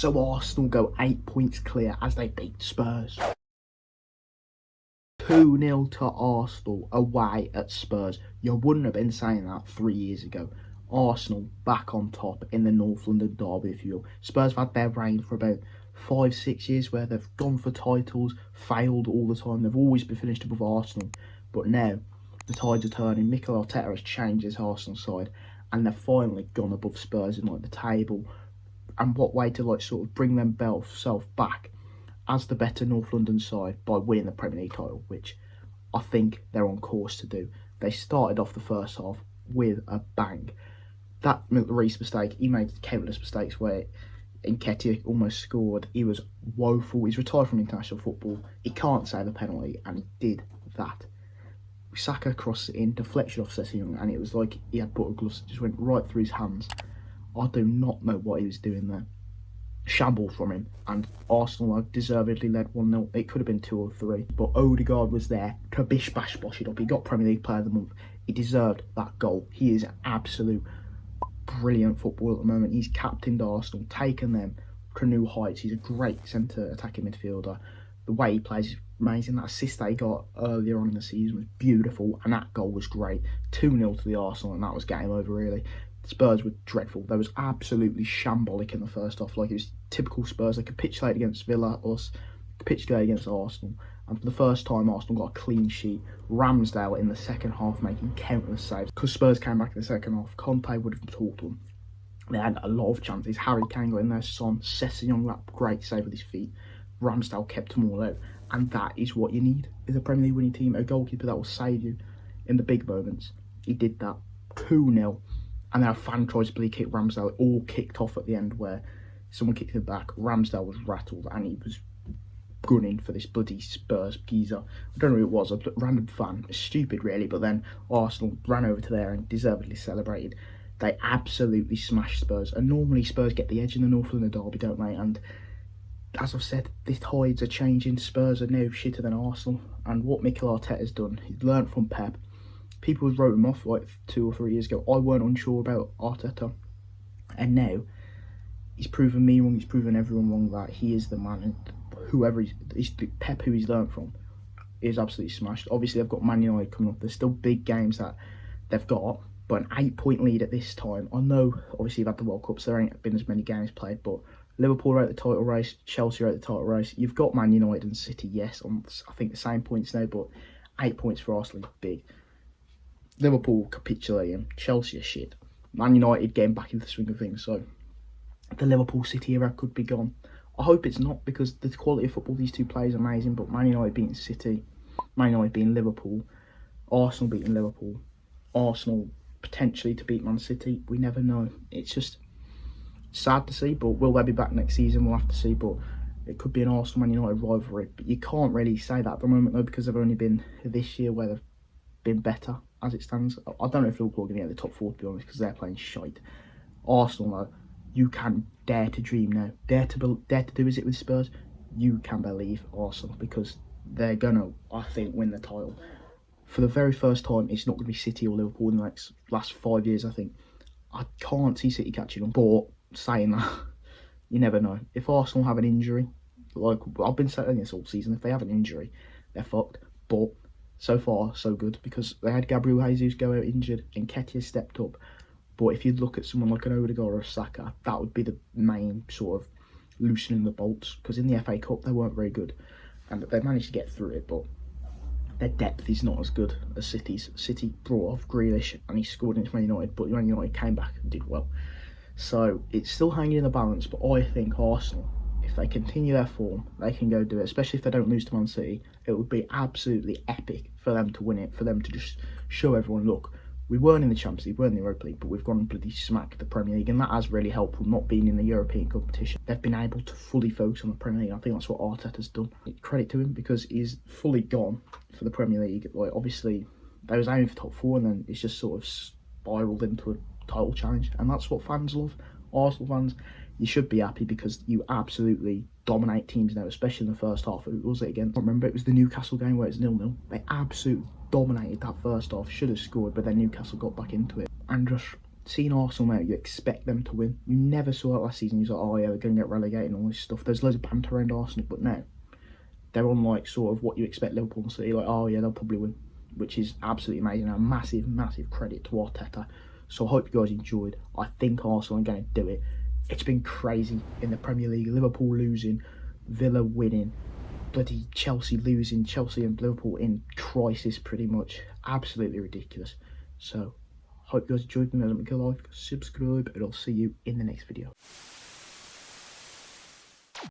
So Arsenal go 8 points clear as they beat Spurs. 2-0 to Arsenal away at Spurs. You wouldn't have been saying that 3 years ago. Arsenal back on top in the North London derby, if you will. Spurs have had their reign for about 5-6 years where they've gone for titles, failed all the time. They've always been finished above Arsenal. But now the tides are turning. Mikel Arteta has changed his Arsenal side and they've finally gone above Spurs in the table. And what way to sort of bring themselves back as the better North London side by winning the Premier League title, which I think they're on course to do. They started off the first half with a bang. That Lloris mistake, he made countless mistakes where Nketiah almost scored. He was woeful. He's retired from international football. He can't save a penalty, and he did that. Saka crossed it in, deflection off Sessignon, and it was like he had butter gloves. It just went right through his hands. I do not know what he was doing there. Shamble from him, and Arsenal have deservedly led 1-0. It could have been 2 or 3, but Odegaard was there to bish bash bosh it up. He got Premier League Player of the Month. He deserved that goal. He is an absolute brilliant footballer at the moment. He's captained Arsenal, taken them to new heights. He's a great centre attacking midfielder. The way he plays is amazing. That assist that he got earlier on in the season was beautiful, and that goal was great. 2-0 to the Arsenal, and that was game over really. Spurs were dreadful. They was absolutely shambolic in the first half. It was typical Spurs. They capitulated against Villa, us capitulated against Arsenal. And for the first time, Arsenal got a clean sheet. Ramsdale in the second half making countless saves. Because Spurs came back in the second half, Conte would have talked to them. They had a lot of chances. Harry Kane got in there, Son, Sessignon, that great save with his feet. Ramsdale kept them all out. And that is what you need in a Premier League winning team. A goalkeeper that will save you in the big moments. He did that. 2-0. And then a fan tries to bloody kick Ramsdale. It all kicked off at the end where someone kicked it back. Ramsdale was rattled and he was gunning for this bloody Spurs geezer. I don't know who it was, a random fan. It's stupid really, but then Arsenal ran over to there and deservedly celebrated. They absolutely smashed Spurs. And normally Spurs get the edge in the North London derby, don't they? And as I've said, the tides are changing. Spurs are now shitter than Arsenal. And what Mikel Arteta's done, he's learnt from Pep. People wrote him off 2 or 3 years ago. I weren't unsure about Arteta. And now, he's proven me wrong, he's proven everyone wrong that he is the man. And whoever he's Pep, who he's learned from, is absolutely smashed. Obviously, they've got Man United coming up. There's still big games that they've got. But an 8-point lead at this time. I know, obviously, you've had the World Cup, so there ain't been as many games played. But Liverpool are at the title race. Chelsea are at the title race. You've got Man United and City, yes, on I think the same points now. But 8 points for Arsenal is big. Liverpool capitulating, Chelsea are shit. Man United getting back into the swing of things, so the Liverpool City era could be gone. I hope it's not, because the quality of football these two play is amazing, but Man United beating City, Man United beating Liverpool, Arsenal beating Liverpool, Arsenal potentially to beat Man City, we never know. It's just sad to see, but will they be back next season? We'll have to see, but it could be an Arsenal-Man United rivalry, but you can't really say that at the moment though, because they've only been this year where they've been better as it stands. I don't know if Liverpool are going to get the top 4 to be honest, because they're playing shite. Arsenal though, you can dare to dream now, dare to do as it with Spurs. You can believe Arsenal, because they're gonna, I think, win the title for the very first time. It's not going to be City or Liverpool in the last 5 years. I think I can't see City catching on. But saying that, you never know. If Arsenal have an injury, like I've been saying this all season, if they have an injury, they're fucked. But so far, so good, because they had Gabriel Jesus go out injured and Nketiah stepped up. But if you look at someone like an Odegaard or a Saka, that would be the main sort of loosening the bolts, because in the FA Cup they weren't very good and they managed to get through it, but their depth is not as good as City's. City brought off Grealish and he scored against Man United, but Man United came back and did well. So it's still hanging in the balance, but I think Arsenal, if they continue their form, they can go do it, especially if they don't lose to Man City. It would be absolutely epic for them to win it, for them to just show everyone, look, we weren't in the Champions League, we weren't in the Europa League, but we've gone and bloody smacked the Premier League, and that has really helped them not being in the European competition. They've been able to fully focus on the Premier League. I think that's what Arteta's done. Credit to him, because he's fully gone for the Premier League. Like, obviously, they was aiming for top 4, and then it's just sort of spiralled into a title challenge, and that's what fans love. Arsenal fans, you should be happy, because you absolutely dominate teams now, especially in the first half. Who was it again? I don't remember. It was the Newcastle game where it's 0-0. They absolutely dominated that first half. Should have scored, but then Newcastle got back into it and just seeing Arsenal now, you expect them to win. You never saw it last season. You thought, oh yeah, they're going to get relegated and all this stuff. There's loads of banter around Arsenal, but now they're on like sort of what you expect Liverpool to see. Like, oh yeah, they'll probably win, which is absolutely amazing. A massive, massive credit to Arteta. So I hope you guys enjoyed. I think Arsenal are going to do it. It's been crazy in the Premier League. Liverpool losing, Villa winning, bloody Chelsea losing, Chelsea and Liverpool in crisis pretty much. Absolutely ridiculous. So hope you guys enjoyed. Remember to like, subscribe, and I'll see you in the next video.